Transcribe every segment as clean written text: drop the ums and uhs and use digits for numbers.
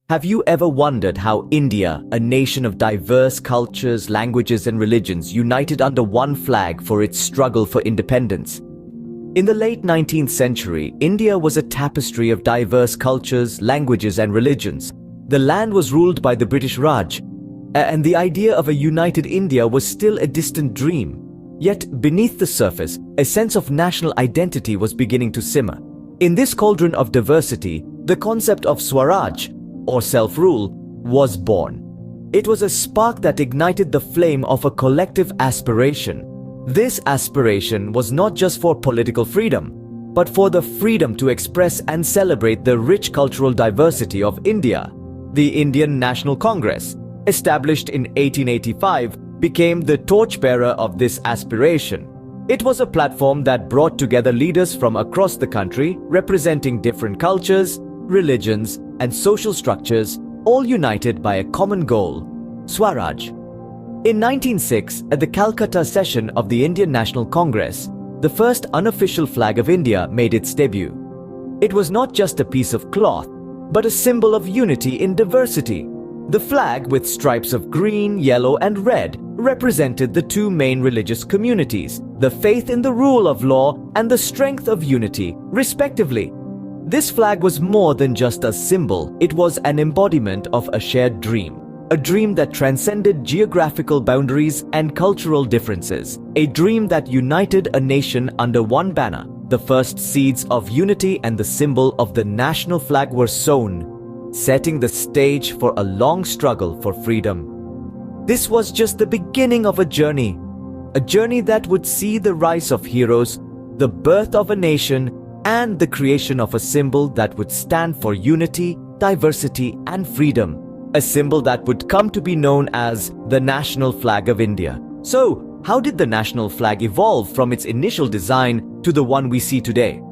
Have you ever wondered how India, a nation of diverse cultures, languages, and religions, united under one flag for its struggle for independence? In the late 19th century, India was a tapestry of diverse cultures, languages, and religions. The land was ruled by the British Raj, and the idea of a united India was still a distant dream. Yet, beneath the surface, a sense of national identity was beginning to simmer. In this cauldron of diversity, the concept of Swaraj, or self-rule, was born. It was a spark that ignited the flame of a collective aspiration. This aspiration was not just for political freedom, but for the freedom to express and celebrate the rich cultural diversity of India. The Indian National Congress, established in 1885, became the torchbearer of this aspiration. It was a platform that brought together leaders from across the country, representing different cultures, religions, and social structures, all united by a common goal: Swaraj. In 1906, at the Calcutta session of the Indian National Congress, the first unofficial flag of India made its debut. It was not just a piece of cloth, but a symbol of unity in diversity. The flag, with stripes of green, yellow, and red, represented the two main religious communities, the faith in the rule of law and the strength of unity, respectively. This flag was more than just a symbol, it was an embodiment of a shared dream. A dream that transcended geographical boundaries and cultural differences. A dream that united a nation under one banner. The first seeds of unity and the symbol of the national flag were sown, setting the stage for a long struggle for freedom. This was just the beginning of a journey that would see the rise of heroes, the birth of a nation, and the creation of a symbol that would stand for unity, diversity, and freedom. A symbol that would come to be known as the national flag of India. So, how did the national flag evolve from its initial design to the one we see today?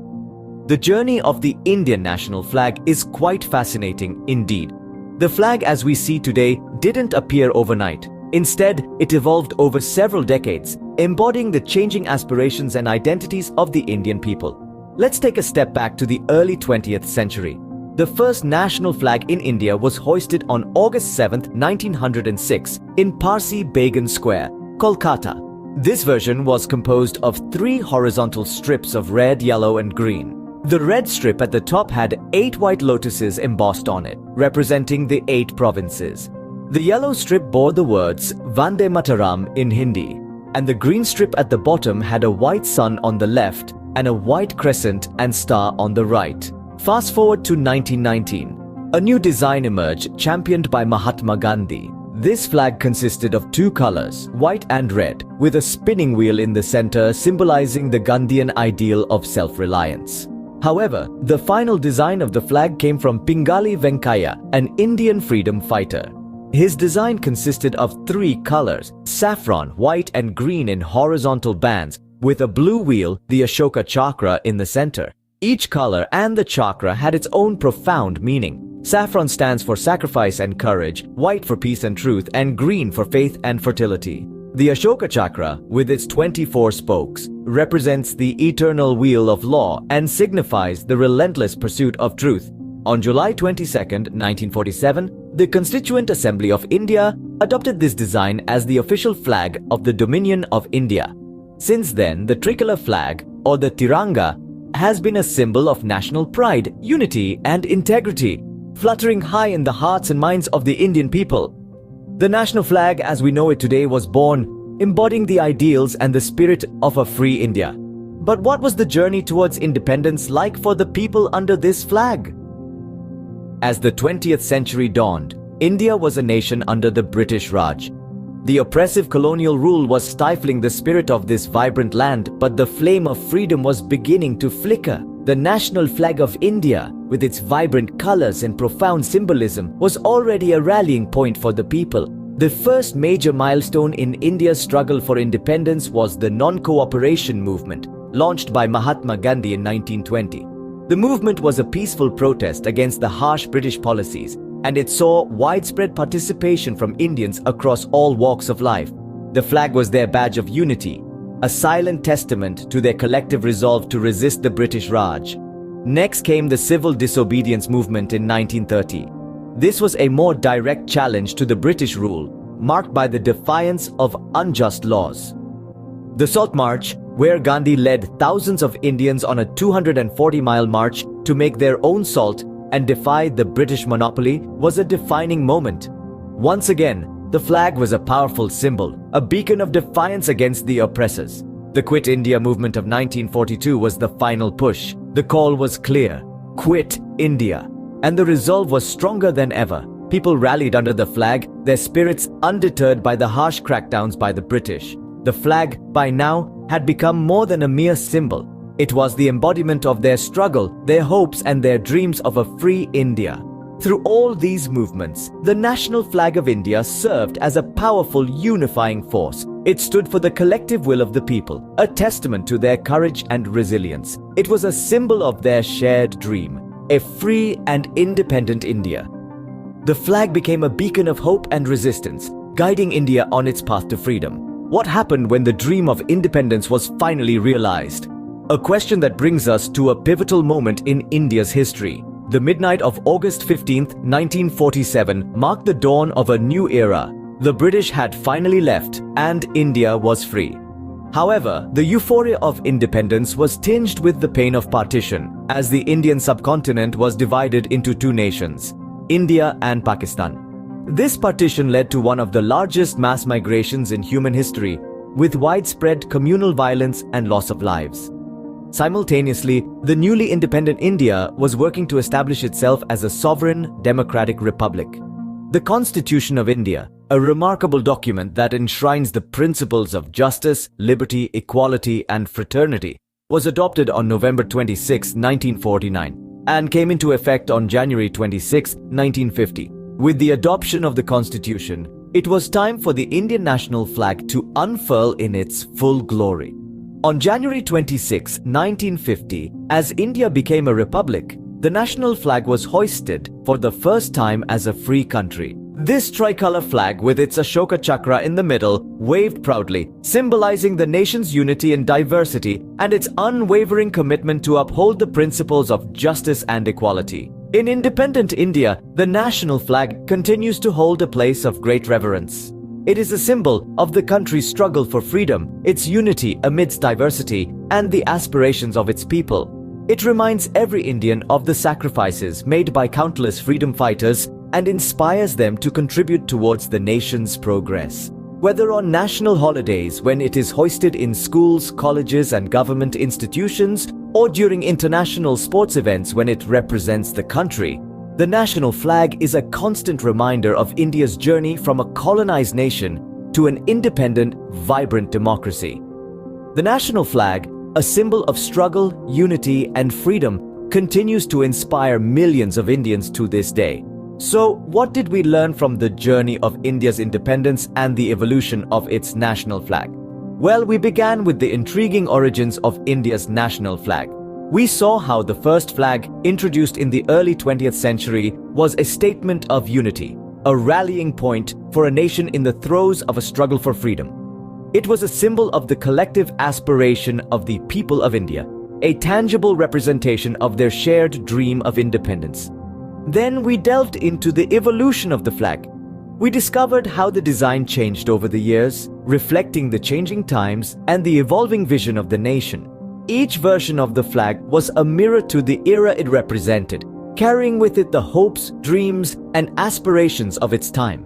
The journey of the Indian national flag is quite fascinating indeed. The flag as we see today didn't appear overnight. Instead, it evolved over several decades, embodying the changing aspirations and identities of the Indian people. Let's take a step back to the early 20th century. The first national flag in India was hoisted on August 7, 1906, in Parsi Bagan Square, Kolkata. This version was composed of 3 horizontal strips of red, yellow, and green. The red strip at the top had 8 white lotuses embossed on it, representing the 8 provinces. The yellow strip bore the words Vande Mataram in Hindi, and the green strip at the bottom had a white sun on the left and a white crescent and star on the right. Fast forward to 1919. A new design emerged, championed by Mahatma Gandhi. This flag consisted of 2 colors, white and red, with a spinning wheel in the center symbolizing the Gandhian ideal of self-reliance. However, the final design of the flag came from Pingali Venkaiah, an Indian freedom fighter. His design consisted of 3 colors, saffron, white, and green in horizontal bands, with a blue wheel, the Ashoka chakra, in the center. Each color and the chakra had its own profound meaning. Saffron stands for sacrifice and courage, white for peace and truth, and green for faith and fertility. The Ashoka chakra, with its 24 spokes, represents the eternal wheel of law and signifies the relentless pursuit of truth. On July 22, 1947, the Constituent Assembly of India adopted this design as the official flag of the Dominion of India. Since then, the tricolor flag, or the Tiranga, has been a symbol of national pride, unity, and integrity, fluttering high in the hearts and minds of the Indian people. The national flag as we know it today was born, embodying the ideals and the spirit of a free India. But what was the journey towards independence like for the people under this flag? As the 20th century dawned, India was a nation under the British Raj. The oppressive colonial rule was stifling the spirit of this vibrant land, but the flame of freedom was beginning to flicker. The national flag of India, with its vibrant colors and profound symbolism, was already a rallying point for the people. The first major milestone in India's struggle for independence was the non-cooperation movement, launched by Mahatma Gandhi in 1920. The movement was a peaceful protest against the harsh British policies, and it saw widespread participation from Indians across all walks of life. The flag was their badge of unity, a silent testament to their collective resolve to resist the British Raj. Next came the civil disobedience movement in 1930. This was a more direct challenge to the British rule, marked by the defiance of unjust laws. The Salt March, where Gandhi led thousands of Indians on a 240-mile march to make their own salt and defy the British monopoly, was a defining moment. Once again, the flag was a powerful symbol, a beacon of defiance against the oppressors. The Quit India movement of 1942 was the final push. The call was clear: quit India. And the resolve was stronger than ever. People rallied under the flag, their spirits undeterred by the harsh crackdowns by the British. The flag, by now, had become more than a mere symbol. It was the embodiment of their struggle, their hopes, and their dreams of a free India. Through all these movements, the national flag of India served as a powerful unifying force. It stood for the collective will of the people, a testament to their courage and resilience. It was a symbol of their shared dream, a free and independent India. The flag became a beacon of hope and resistance, guiding India on its path to freedom. What happened when the dream of independence was finally realized? A question that brings us to a pivotal moment in India's history. The midnight of August 15, 1947 marked the dawn of a new era. The British had finally left, and India was free. However, the euphoria of independence was tinged with the pain of partition, as the Indian subcontinent was divided into two nations, India and Pakistan. This partition led to one of the largest mass migrations in human history, with widespread communal violence and loss of lives. Simultaneously, the newly independent India was working to establish itself as a sovereign, democratic republic. The Constitution of India, a remarkable document that enshrines the principles of justice, liberty, equality, and fraternity, was adopted on November 26, 1949, and came into effect on January 26, 1950. With the adoption of the Constitution, it was time for the Indian national flag to unfurl in its full glory. On January 26, 1950, as India became a republic, the national flag was hoisted for the first time as a free country. This tricolour flag, with its Ashoka chakra in the middle, waved proudly, symbolizing the nation's unity in diversity and its unwavering commitment to uphold the principles of justice and equality. In independent India, the national flag continues to hold a place of great reverence. It is a symbol of the country's struggle for freedom, its unity amidst diversity, and the aspirations of its people. It reminds every Indian of the sacrifices made by countless freedom fighters and inspires them to contribute towards the nation's progress. Whether on national holidays, when it is hoisted in schools, colleges, and government institutions, or during international sports events when it represents the country, the national flag is a constant reminder of India's journey from a colonized nation to an independent, vibrant democracy. The national flag, a symbol of struggle, unity, and freedom, continues to inspire millions of Indians to this day. So, what did we learn from the journey of India's independence and the evolution of its national flag? Well, we began with the intriguing origins of India's national flag. We saw how the first flag, introduced in the early 20th century, was a statement of unity, a rallying point for a nation in the throes of a struggle for freedom. It was a symbol of the collective aspiration of the people of India, a tangible representation of their shared dream of independence. Then we delved into the evolution of the flag. We discovered how the design changed over the years, reflecting the changing times and the evolving vision of the nation. Each version of the flag was a mirror to the era it represented, carrying with it the hopes, dreams, and aspirations of its time.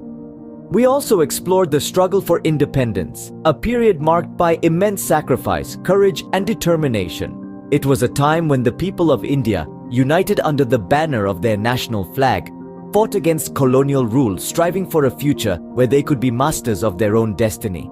We also explored the struggle for independence, a period marked by immense sacrifice, courage, and determination. It was a time when the people of India, united under the banner of their national flag, fought against colonial rule, striving for a future where they could be masters of their own destiny.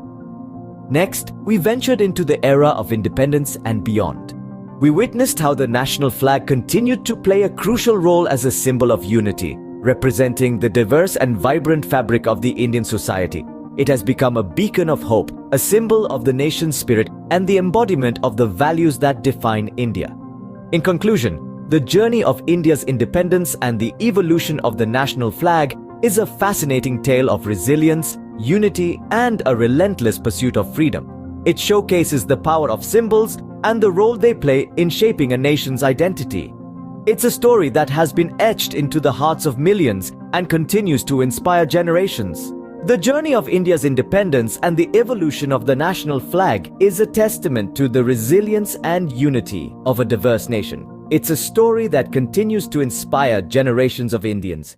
Next, we ventured into the era of independence and beyond. We witnessed how the national flag continued to play a crucial role as a symbol of unity, representing the diverse and vibrant fabric of the Indian society. It has become a beacon of hope, a symbol of the nation's spirit, and the embodiment of the values that define India. In conclusion, the journey of India's independence and the evolution of the national flag is a fascinating tale of resilience, unity, and a relentless pursuit of freedom. It showcases the power of symbols and the role they play in shaping a nation's identity. It's a story that has been etched into the hearts of millions and continues to inspire generations. The journey of India's independence and the evolution of the national flag is a testament to the resilience and unity of a diverse nation. It's a story that continues to inspire generations of Indians.